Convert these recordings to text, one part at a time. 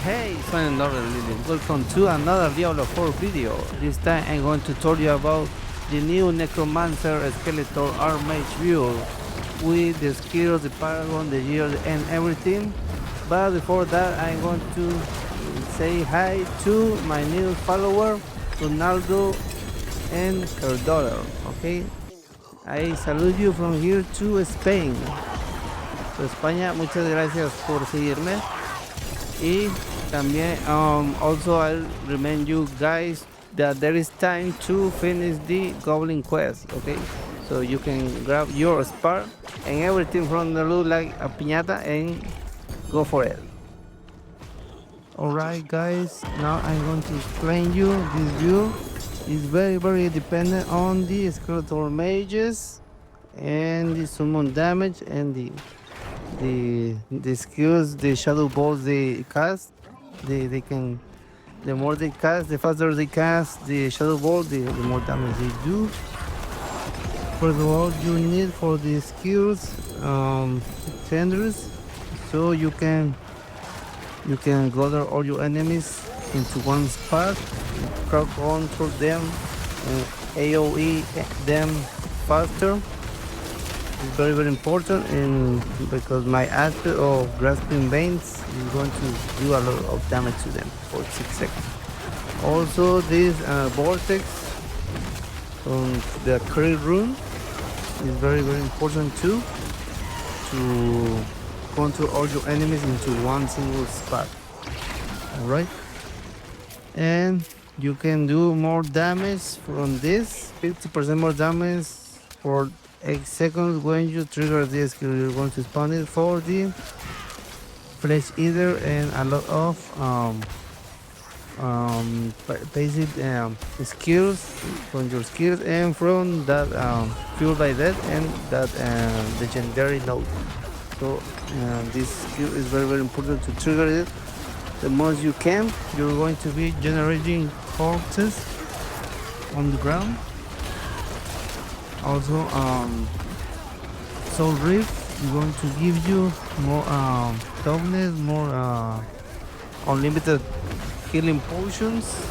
Hey, soy Ronald Rodriguez. Welcome to another Diablo 4 video. This time I'm going to tell you about the new Necromancer Skeletor Arch Mage build with the skills, the Paragon, the gear and everything. But before that I'm going to say hi to my new follower, Ronaldo and her daughter. Okay, I salute you from here to Spain. To España, muchas gracias por seguirme. Y también also I remind you guys that there is time to finish the goblin quest, okay? So you can grab your spar and everything from the loot like a piñata and go for it. Alright guys, now I'm going to explain you this view. Is very dependent on the skeletal mages and the summon damage and the skills, the shadow balls they cast. They can, the more they cast, the faster they cast the shadow ball, the more damage they do. First of all, you need for the skills tenders, so you can gather all your enemies into one spot, crowd control them, AoE them faster. It's very important, and because my aspect of grasping veins is going to do a lot of damage to them for 6 seconds. Also, this vortex from the crit rune is very important too, to control all your enemies into one single spot. Alright, and you can do more damage from this, 50% more damage for 8 seconds when you trigger this skill. You're going to spawn it for the flesh eater and a lot of basic skills from your skills and from that fueled by that and that legendary node. So this skill is very important to trigger it the most you can. You're going to be generating hordes on the ground. Also, Soul Rift is going to give you more toughness, more unlimited healing potions,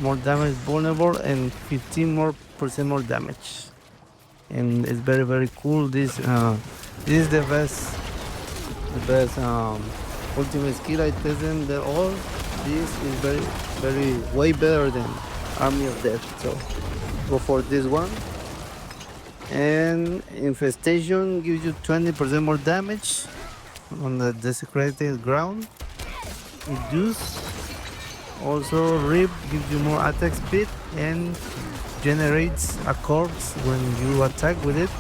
more damage vulnerable, and 15% more damage. And it's very cool. This is the best ultimate skill I tested them all. This is very way better than Army of Death. So go for this one. And infestation gives you 20% more damage on the desecrated ground. Reduce. Also, Rip gives you more attack speed and generates a corpse when you attack with it.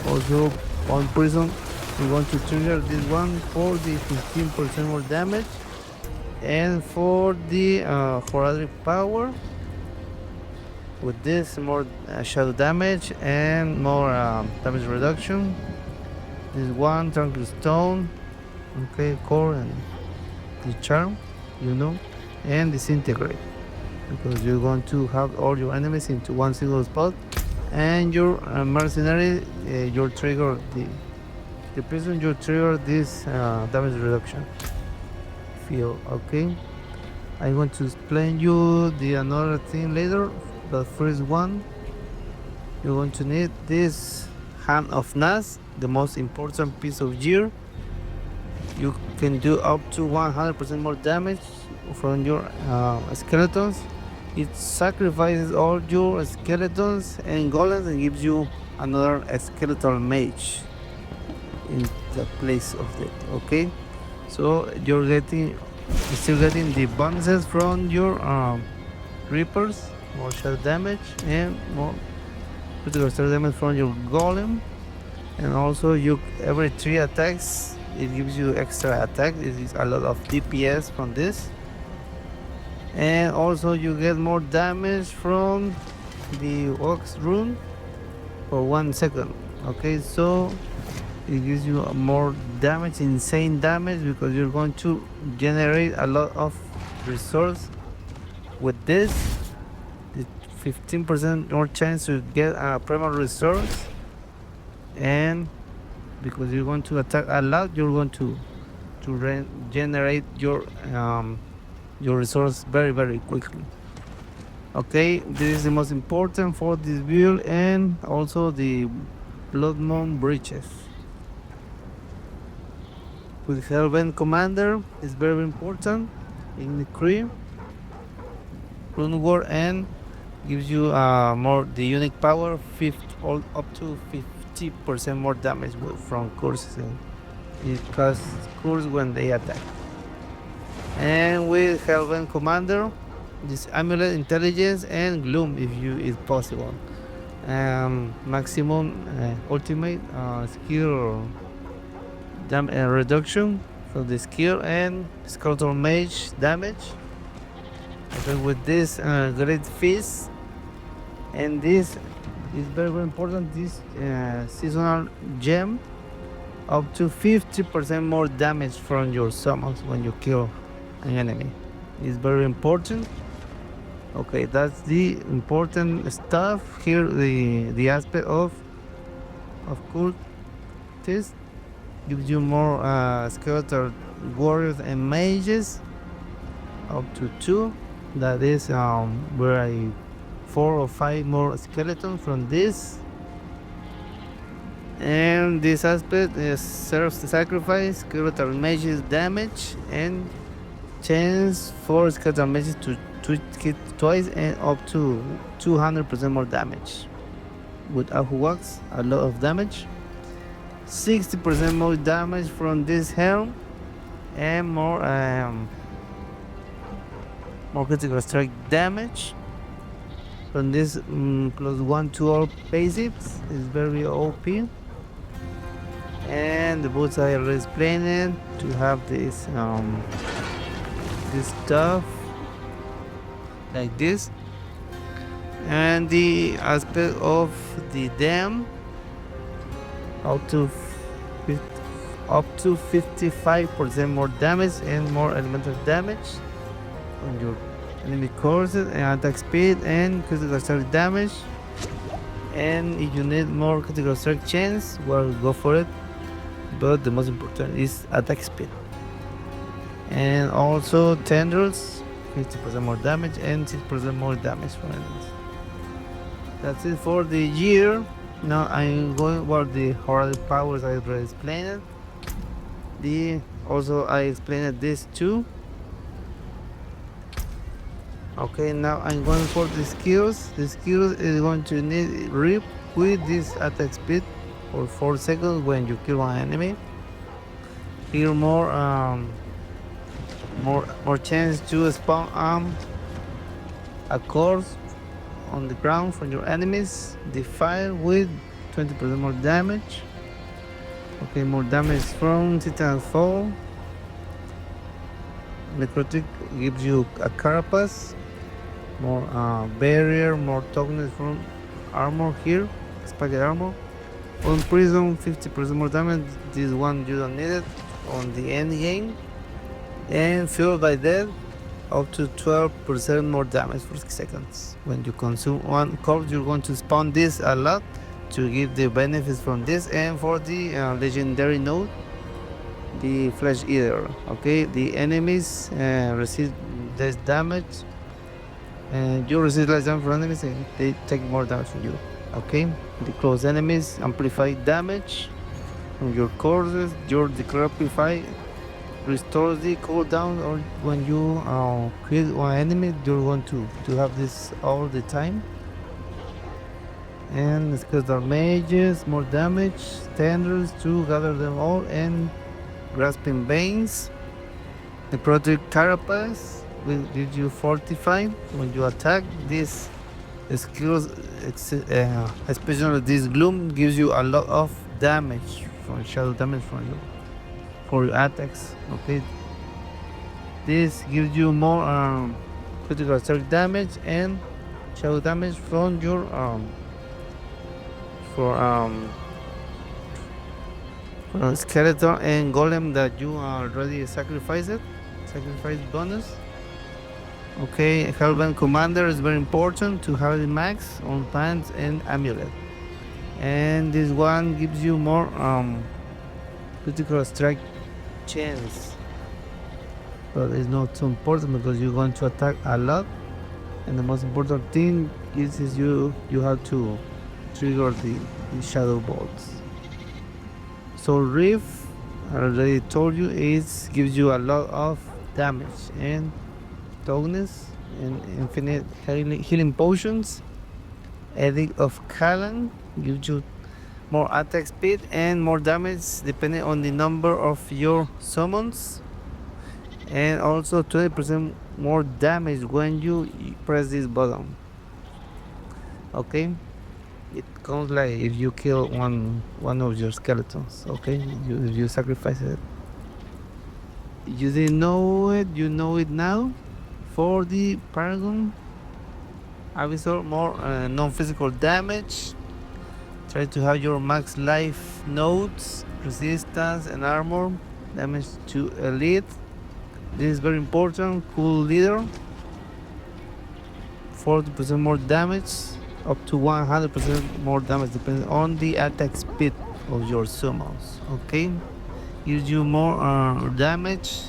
Also, on prison, you're going to trigger this one for the 15% more damage, and for the Horadric Power. With this, more shadow damage and more damage reduction. This one, Tranquil Stone, okay, core and the charm, and disintegrate, because you're going to have all your enemies into one single spot. And your mercenary, your trigger the prison, you trigger this damage reduction field. Okay, I'm going to explain you the another thing later. The first one, you're going to need this Hand of Nas, the most important piece of gear. You can do up to 100% more damage from your skeletons. It sacrifices all your skeletons and golems and gives you another skeletal mage in the place of it. Okay, so you're still getting the bonuses from your reapers, more shadow damage and more critical shadow damage from your golem. And also, every 3 attacks it gives you extra attack. It is a lot of DPS from this. And also you get more damage from the Wax rune for 1 second. Okay, so it gives you more damage, insane damage, because you're going to generate a lot of resource with this. 15% more chance to get a primal resource, and because you're going to attack a lot, you're going to to generate your resource very quickly. Okay, this is the most important for this build, and also the Blood Moon Breaches. With Hellbent Commander is very important in the crew. Rune War and gives you more the unique power, up to 50% more damage from curses. It casts curse when they attack. And with Hellbent Commander, this amulet, intelligence, and gloom if possible. Maximum ultimate skill reduction for the skill and skeletal mage damage. Okay, with this great feast, and this is very important. This seasonal gem, up to 50% more damage from your summons when you kill an enemy. It's very important. Okay, that's the important stuff here. The aspect of cultists gives you more skeletal warriors and mages, up to 2. That is where I 4 or 5 more skeletons from this. And this aspect serves to sacrifice skeletal mages damage and chance for skeletal mages to hit twice and up to 200% more damage. With Ahuwax, a lot of damage. 60% more damage from this helm, and more critical strike damage from this +1 to all passives is very OP. And the boots I already explained it, to have this stuff like this. And the aspect of the dam, up to 55% more damage and more elemental damage on your enemy courses, and attack speed and critical strike damage. And if you need more critical strike chance, well, go for it, but the most important is attack speed. And also tendrils, 50% more damage and 6% more damage for enemies. That's it for the year. Now I'm going over the Horadric Powers. I already explained it. I explained this too. Okay, now I'm going for the skills. The skills is going to need Rip with this attack speed for 4 seconds when you kill an enemy. Here more chance to spawn a corpse on the ground from your enemies. The fire with 20% more damage. Okay, more damage from Titan Fall. Necrotic gives you a carapace, more barrier, more toughness from armor here, spiked armor. On prison, 50% more damage. This one you don't need it on the end game. And fueled by death, up to 12% more damage for 6 seconds. When you consume one corpse, you're going to spawn this a lot to give the benefits from this. And for the legendary node, the Flesh Eater. Okay, the enemies receive less damage, and you receive less damage from enemies, and they take more damage from you. Okay, the close enemies amplify damage from your courses. Your Decrepify restores the cooldown, or when you kill one enemy, you're going to have this all the time. And skeletal mages, more damage, tendrils to gather them all, and grasping veins. The Project Carapace will give you fortify when you attack. This skills, especially this gloom, gives you a lot of damage from shadow damage from you for your attacks. Okay, this gives you more critical strike damage and shadow damage from your skeleton and golem that you already sacrifice bonus. Okay, Hellbent Commander is very important to have the max on pants and amulet. And this one gives you more critical strike chance but it's not so important because you're going to attack a lot, and the most important thing is you have to trigger the shadow bolts. So Reef, I already told you, it gives you a lot of damage and toughness and infinite healing potions. Edict of Callan gives you more attack speed and more damage depending on the number of your summons, and also 20% more damage when you press this button. Okay, it comes like if you kill one of your skeletons. Okay, if you sacrifice it. You didn't know it, you know it now. For the Paragon Avisor, more non-physical damage. Try to have your max life nodes, resistance and armor, damage to elite. This is very important. Cool leader. 40% more damage, up to 100% more damage depending on the attack speed of your summons. Okay, gives you more damage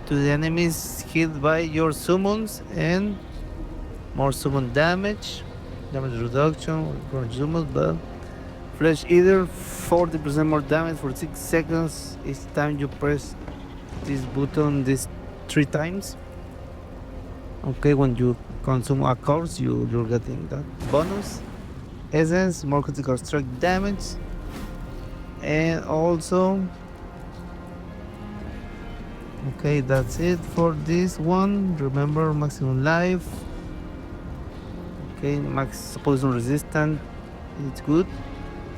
to the enemies hit by your summons and more summon damage reduction for summons, but Flesh Eater 40% more damage for 6 seconds each time you press this button 3 times. Okay, when you consume a corpse, you're getting that bonus. Essence, more critical strike damage, and also, okay, that's it for this one. Remember, maximum life. Okay, max poison resistant, it's good.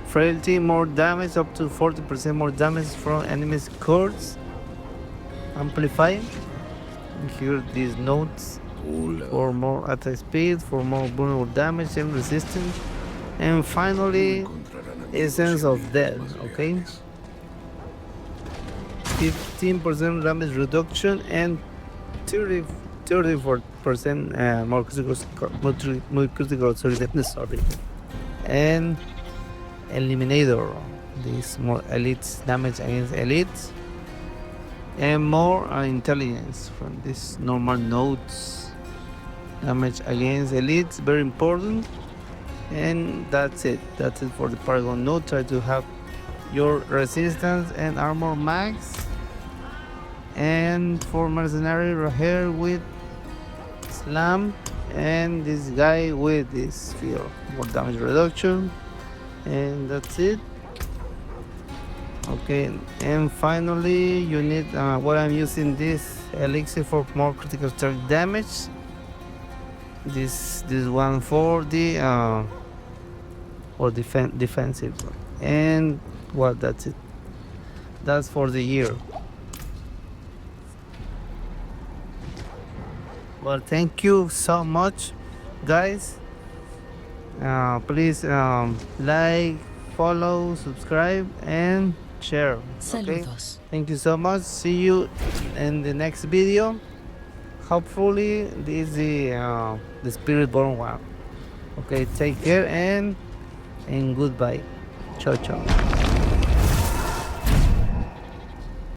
Frailty, more damage, up to 40% more damage from enemies' cords. Amplify. Here these notes for more attack speed, for more vulnerable damage and resistance. And finally, Essence of Death, okay? 15% damage reduction and 34% more critical sorry. And Eliminator, this more elites, damage against elites, and more intelligence from this normal nodes, damage against elites, very important. And that's it for the Paragon node. Try to have your resistance and armor max. And for Mercenary, Raher with Slam, and this guy with this sphere, more damage reduction. And that's it. Okay, and finally you need what I'm using, this elixir for more critical strike damage. This one for the or defensive, and well, that's it. That's for the year. Well, thank you so much, guys. Please like, follow, subscribe, and share. Okay? Saludos. Thank you so much. See you in the next video. Hopefully, this is the Spiritborn one. Okay, take care and goodbye. Ciao, ciao.